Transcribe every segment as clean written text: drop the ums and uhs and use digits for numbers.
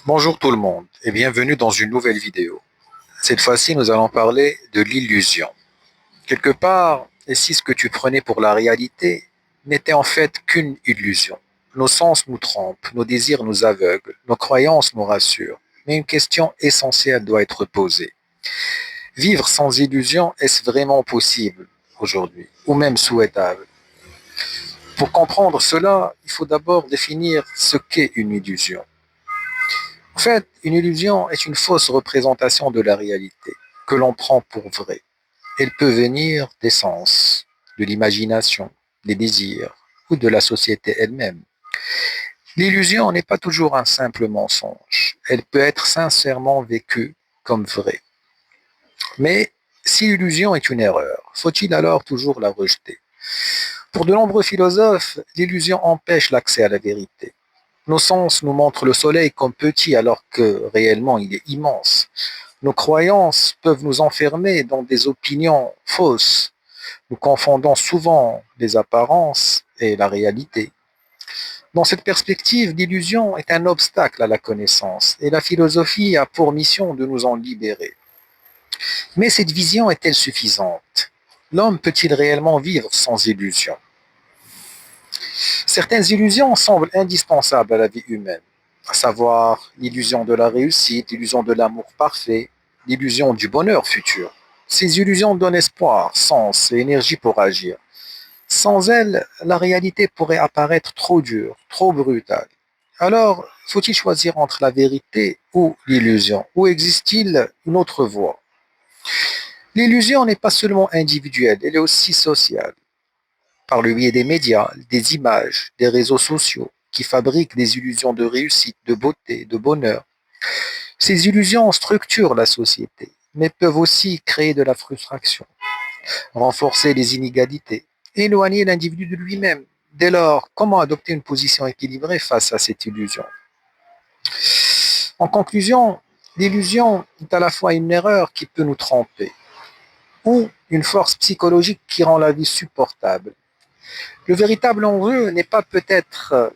Bonjour tout le monde et bienvenue dans une nouvelle vidéo. Cette fois-ci, nous allons parler de l'illusion. Quelque part, et si ce que tu prenais pour la réalité n'était en fait qu'une illusion. Nos sens nous trompent, nos désirs nous aveuglent, nos croyances nous rassurent. Mais une question essentielle doit être posée. Vivre sans illusion, est-ce vraiment possible aujourd'hui, ou même souhaitable? Pour comprendre cela, il faut d'abord définir ce qu'est une illusion. En fait, une illusion est une fausse représentation de la réalité que l'on prend pour vraie. Elle peut venir des sens, de l'imagination, des désirs ou de la société elle-même. L'illusion n'est pas toujours un simple mensonge. Elle peut être sincèrement vécue comme vraie. Mais si l'illusion est une erreur, faut-il alors toujours la rejeter? Pour de nombreux philosophes, l'illusion empêche l'accès à la vérité. Nos sens nous montrent le soleil comme petit alors que réellement il est immense. Nos croyances peuvent nous enfermer dans des opinions fausses. Nous confondons souvent les apparences et la réalité. Dans cette perspective, l'illusion est un obstacle à la connaissance et la philosophie a pour mission de nous en libérer. Mais cette vision est-elle suffisante? L'homme peut-il réellement vivre sans illusion? Certaines illusions semblent indispensables à la vie humaine, à savoir l'illusion de la réussite, l'illusion de l'amour parfait, l'illusion du bonheur futur. Ces illusions donnent espoir, sens et énergie pour agir. Sans elles, la réalité pourrait apparaître trop dure, trop brutale. Alors, faut-il choisir entre la vérité ou l'illusion? Ou existe-t-il une autre voie? L'illusion n'est pas seulement individuelle, elle est aussi sociale par le biais des médias, des images, des réseaux sociaux, qui fabriquent des illusions de réussite, de beauté, de bonheur. Ces illusions structurent la société, mais peuvent aussi créer de la frustration, renforcer les inégalités, éloigner l'individu de lui-même. Dès lors, comment adopter une position équilibrée face à cette illusion? En conclusion, l'illusion est à la fois une erreur qui peut nous tromper, ou une force psychologique qui rend la vie supportable. Le véritable enjeu n'est pas peut-être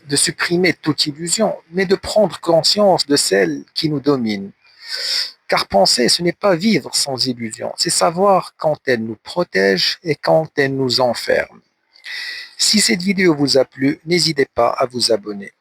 de supprimer toute illusion, mais de prendre conscience de celle qui nous domine. Car penser, ce n'est pas vivre sans illusion, c'est savoir quand elle nous protège et quand elle nous enferme. Si cette vidéo vous a plu, n'hésitez pas à vous abonner.